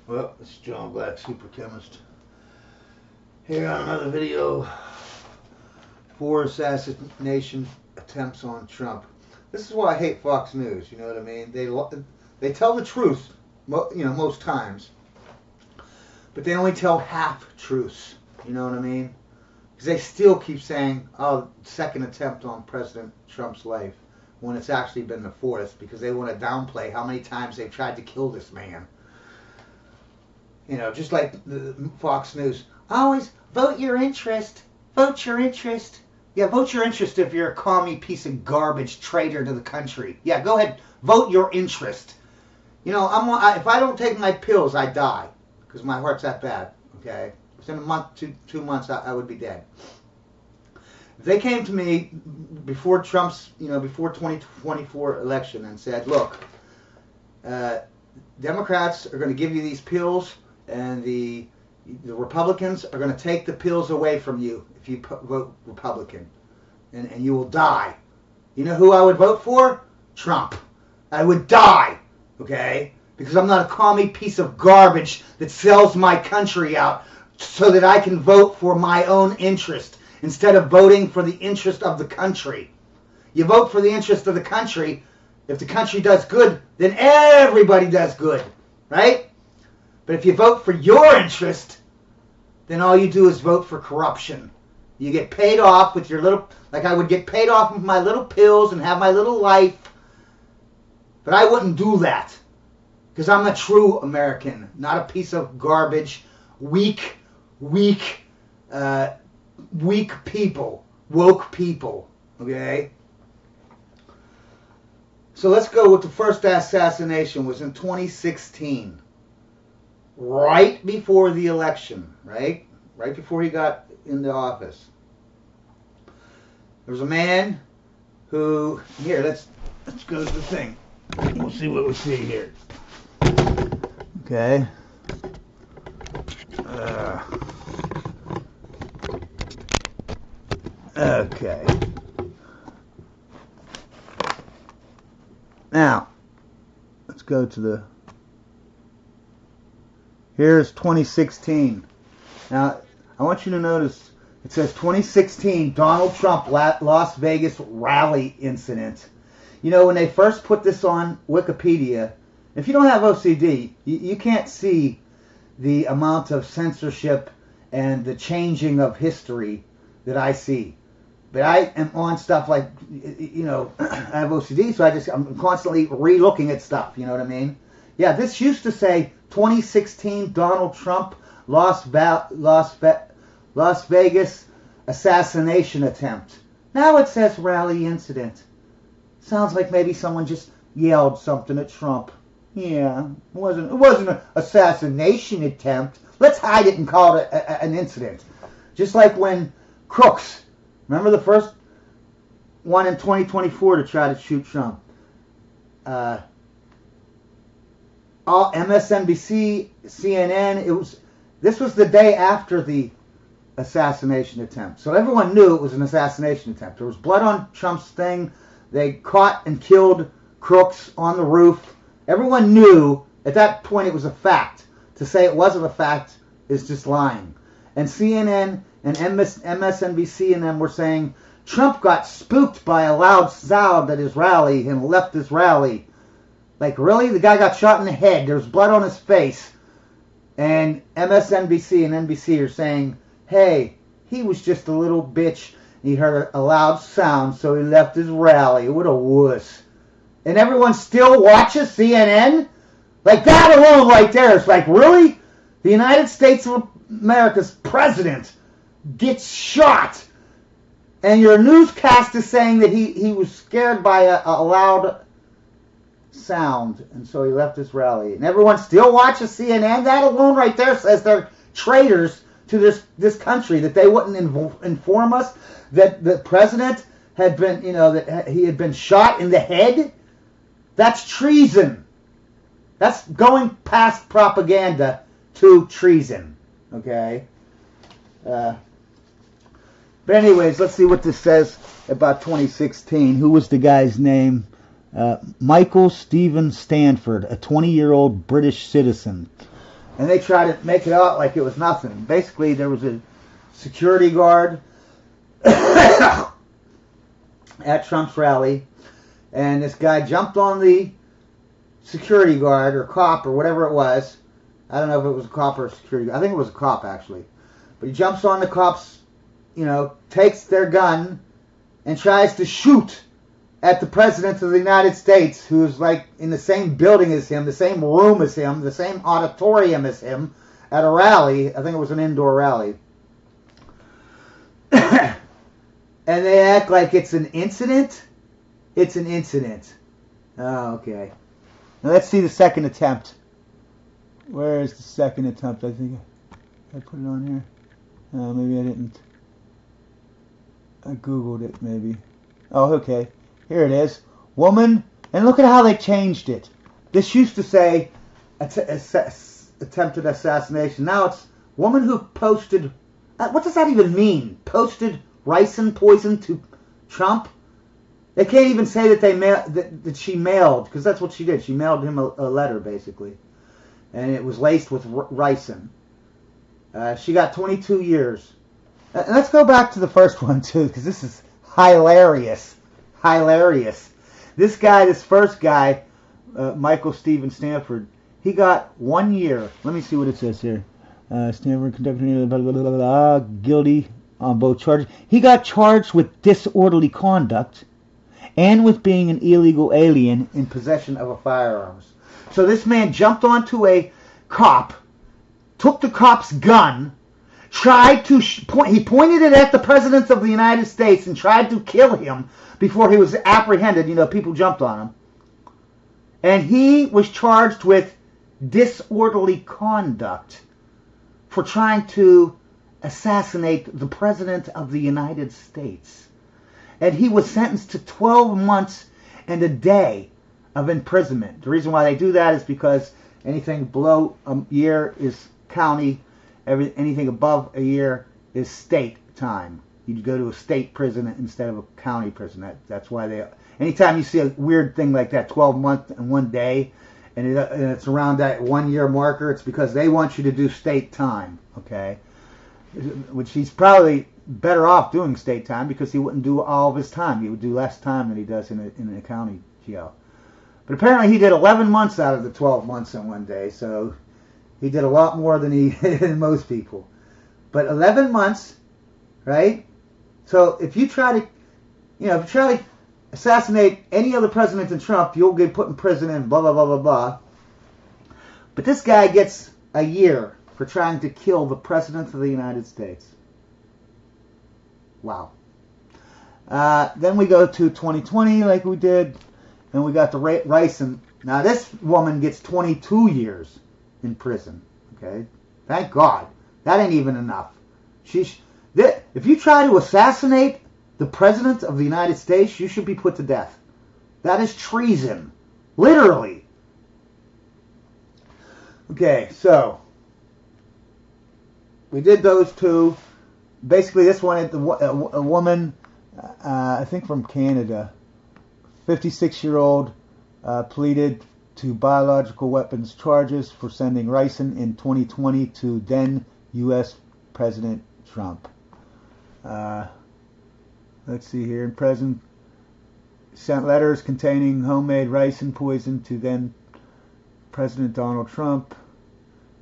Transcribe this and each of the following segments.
Well, it's John Black, Super Chemist. Here on another video. 4 assassination attempts on Trump. This is why I hate Fox News. You know what I mean? They tell the truth, most times, but they only tell half truths. You know what I mean? Because they still keep saying, "Oh, second attempt on President Trump's life," when it's actually been the 4th, because they want to downplay how many times they've tried to kill this man. You know, just like the Fox News. Always vote your interest. Vote your interest. Yeah, vote your interest if you're a commie piece of garbage traitor to the country. Yeah, go ahead. Vote your interest. You know, if I don't take my pills, I die. Because my heart's that bad. Okay? Within a month, 2 months, I would be dead. If they came to me before Trump's, before 2024 election and said, look, Democrats are going to give you these pills, and the Republicans are going to take the pills away from you if you vote Republican, and you will die. You know who I would vote for? Trump. I would die, okay? Because I'm not a commie piece of garbage that sells my country out so that I can vote for my own interest instead of voting for the interest of the country. You vote for the interest of the country. If the country does good, then everybody does good, right? But if you vote for your interest, then all you do is vote for corruption. You get paid off with your little, like I would get paid off with my little pills and have my little life. But I wouldn't do that. Because I'm a true American, not a piece of garbage, weak people, woke people, okay? So let's go with the first assassination. Was in 2016. Right before the election, right? Right before he got into office. There was a man who, here, let's go to the thing. We'll see what we see here. Okay. Okay. Now, let's go to the... Here's 2016. Now, I want you to notice, it says 2016 Donald Trump Las Vegas rally incident. You know, when they first put this on Wikipedia, if you don't have OCD, you can't see the amount of censorship and the changing of history that I see. But I am on stuff like, I have OCD, so I'm constantly re-looking at stuff, you know what I mean? Yeah, this used to say 2016 Donald Trump Las Vegas assassination attempt. Now it says rally incident. Sounds like maybe someone just yelled something at Trump. Yeah, it wasn't an assassination attempt. Let's hide it and call it an incident. Just like when crooks, remember the first one in 2024 to try to shoot Trump? All MSNBC, CNN, this was the day after the assassination attempt. So everyone knew it was an assassination attempt. There was blood on Trump's thing. They caught and killed crooks on the roof. Everyone knew at that point it was a fact. To say it wasn't a fact is just lying. And CNN and MSNBC and them were saying Trump got spooked by a loud sound at his rally and left his rally. Like, really? The guy got shot in the head. There's blood on his face. And MSNBC and NBC are saying, hey, he was just a little bitch. He heard a loud sound, so he left his rally. What a wuss. And everyone still watches CNN? Like, that alone right there is like, really? The United States of America's president gets shot. And your newscast is saying that he was scared by a loud sound, and so he left his rally. And everyone still watches CNN? That alone right there says they're traitors to this country, that they wouldn't inform us that the president had been, that he had been shot in the head. That's treason. That's going past propaganda to treason. Okay? But anyways, let's see what this says about 2016. Who was the guy's name? Michael Stephen Stanford, a 20-year-old British citizen. And they tried to make it out like it was nothing. Basically, there was a security guard at Trump's rally, and this guy jumped on the security guard or cop or whatever it was. I don't know if it was a cop or a security guard. I think it was a cop, actually. But he jumps on the cops, takes their gun and tries to shoot at the President of the United States, who's like in the same building as him, the same room as him, the same auditorium as him, at a rally. I think it was an indoor rally. And they act like it's an incident. It's an incident. Oh, okay. Now let's see the second attempt. Where is the second attempt? I think I put it on here. Maybe I didn't. I googled it maybe. Oh, okay. Here it is. Woman, and look at how they changed it. This used to say attempted assassination. Now it's woman who posted. What does that even mean? Posted ricin poison to Trump? They can't even say that that she mailed, because that's what she did. She mailed him a letter, basically, and it was laced with ricin. She got 22 years. And let's go back to the first one too, because this is hilarious. Hilarious. This first guy, Michael Stephen Stanford, he got 1 year. Let me see what it says here. Stanford conducted blah, blah, blah, blah, guilty on both charges. He got charged with disorderly conduct and with being an illegal alien in possession of a firearms. So this man jumped onto a cop, took the cop's gun, tried to he pointed it at the President of the United States and tried to kill him before he was apprehended. People jumped on him. And he was charged with disorderly conduct for trying to assassinate the President of the United States. And he was sentenced to 12 months and a day of imprisonment. The reason why they do that is because anything below a year is county, anything above a year is state time. You go to a state prison instead of a county prison. That's why anytime you see a weird thing like that, 12 months and 1 day, and it's around that 1 year marker, it's because they want you to do state time, okay? Which he's probably better off doing state time, because he wouldn't do all of his time. He would do less time than he does in a county jail. But apparently he did 11 months out of the 12 months in 1 day, so he did a lot more than than most people. But 11 months, right? So if you try to assassinate any other president than Trump, you'll get put in prison and blah, blah, blah, blah, blah. But this guy gets a year for trying to kill the President of the United States. Wow. Then we go to 2020 like we did, and we got the ricin. Now this woman gets 22 years in prison. Okay? Thank God. That ain't even enough. If you try to assassinate the President of the United States, you should be put to death. That is treason. Literally. Okay, so we did those two. Basically, this one, a woman, I think from Canada, 56-year-old, pleaded to biological weapons charges for sending ricin in 2020 to then U.S. President Trump. Let's see here. In prison, sent letters containing homemade ricin poison to then President Donald Trump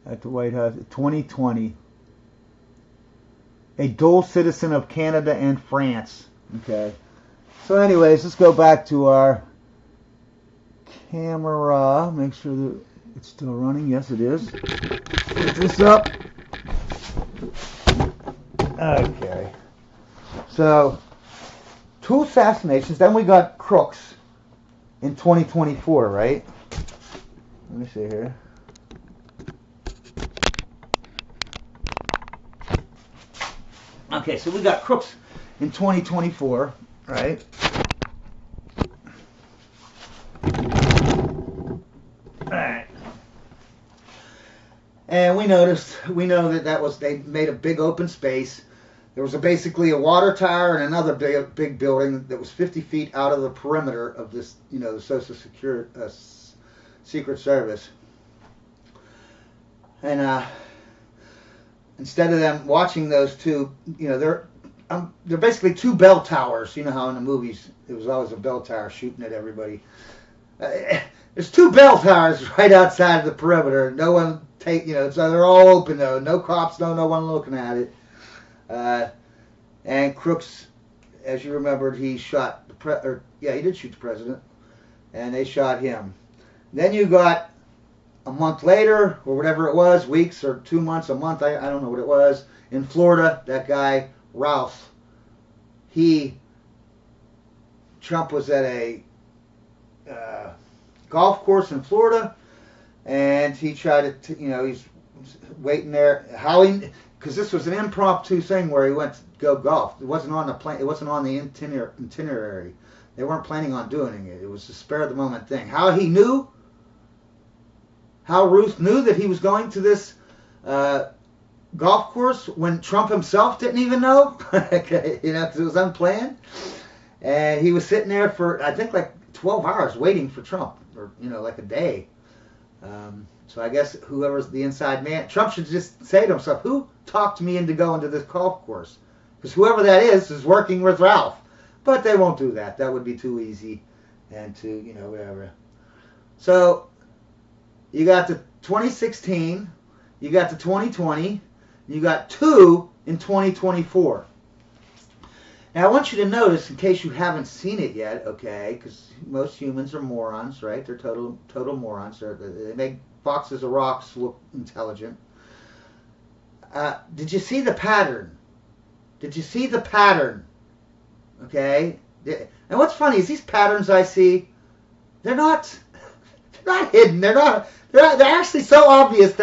at the White House. 2020. A dual citizen of Canada and France. Okay. So anyways, let's go back to our camera. Make sure that it's still running. Yes, it is. Put this up. Okay. So, 2 assassinations. Then we got crooks in 2024, right? Let me see here. Okay, so we got crooks in 2024, right? Alright. And we know that they made a big open space. There was basically a water tower and another big building that was 50 feet out of the perimeter of this, the Social Security Secret Service. And instead of them watching those two, they're basically two bell towers. You know how in the movies there was always a bell tower shooting at everybody. There's two bell towers right outside of the perimeter. No one so they're all open though. No cops, no one looking at it. And Crooks, as you remembered, he shot he did shoot the president, and they shot him. Then you got a month later, or whatever it was, weeks or 2 months, a month, I don't know what it was, in Florida, that guy, Ralph, Trump was at a golf course in Florida, and he tried to, he's waiting there, because this was an impromptu thing where he went to go golf. It wasn't on the plan. It wasn't on the itinerary. They weren't planning on doing it. It was a spur of the moment thing. How Ruth knew that he was going to this golf course when Trump himself didn't even know, because it was unplanned. And he was sitting there for, I think, like 12 hours waiting for Trump, or, like a day. So I guess whoever's the inside man, Trump should just say to himself, who talked me into going to this golf course? Because whoever that is working with Ralph. But they won't do that. That would be too easy and too, whatever. So you got the 2016, you got the 2020, you got 2 in 2024. Now I want you to notice, in case you haven't seen it yet, okay, because most humans are morons, right? They're total morons. They make boxes of rocks look intelligent. Did you see the pattern? Okay? And what's funny is these patterns I see, they're not hidden. They're actually so obvious.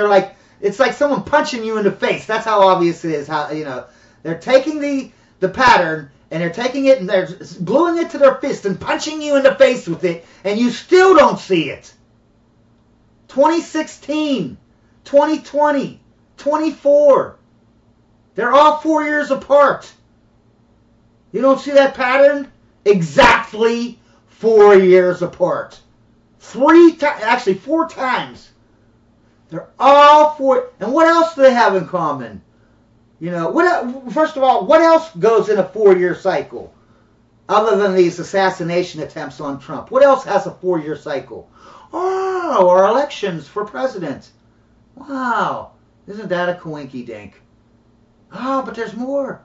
It's like someone punching you in the face. That's how obvious it is. They're taking the pattern, and they're taking it and they're gluing it to their fist and punching you in the face with it, and you still don't see it. 2016, 2020, 24. They're all 4 years apart. You don't see that pattern? Exactly 4 years apart. 4 times. They're all 4. And what else do they have in common? First of all, what else goes in a 4-year cycle? Other than these assassination attempts on Trump. What else has a 4-year cycle? Oh, our elections for president. Wow. Isn't that a coinky dink? Oh, but there's more.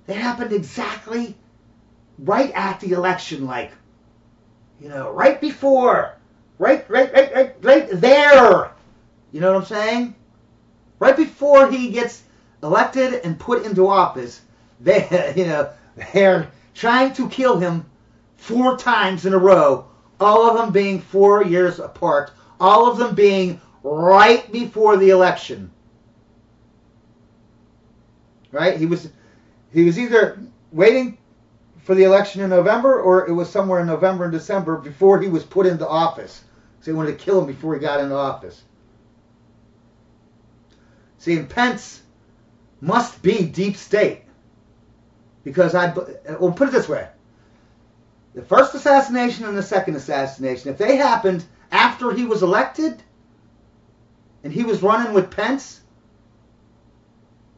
They happened exactly right at the election, right before. Right there. You know what I'm saying? Right before he gets elected and put into office, they're trying to kill him 4 times in a row, all of them being 4 years apart, all of them being right before the election. Right? He was either waiting for the election in November, or it was somewhere in November and December before he was put into office. So they wanted to kill him before he got into office. See, and Pence must be deep state. Because we'll put it this way. The first assassination and the second assassination, if they happened after he was elected and he was running with Pence,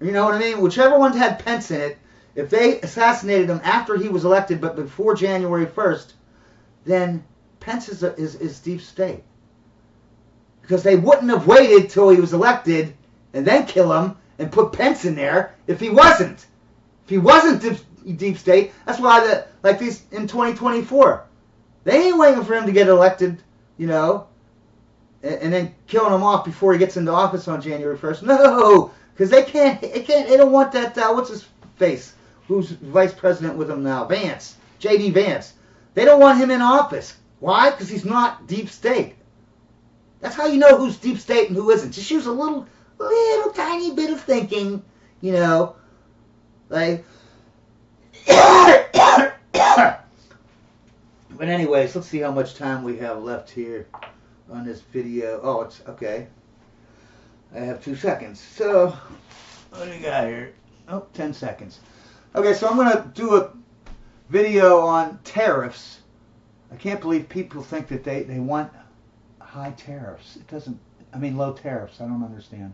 you know what I mean? Whichever one had Pence in it, if they assassinated him after he was elected but before January 1st, then Pence is deep state. Because they wouldn't have waited till he was elected and then kill him and put Pence in there if he wasn't. If he wasn't deep state, that's why these in 2024, they ain't waiting for him to get elected, and then killing him off before he gets into office on January 1st. No, because they don't want that, what's his face, who's vice president with him now, Vance, J.D. Vance. They don't want him in office. Why? Because he's not deep state. That's how you know who's deep state and who isn't. Just use a little tiny bit of thinking, like. But anyways, let's see how much time we have left here on this video. Oh, it's okay. I have 2 seconds. So, what do we got here? Oh, 10 seconds. Okay, so I'm going to do a video on tariffs. I can't believe people think that they want high tariffs. It doesn't. I mean, low tariffs. I don't understand.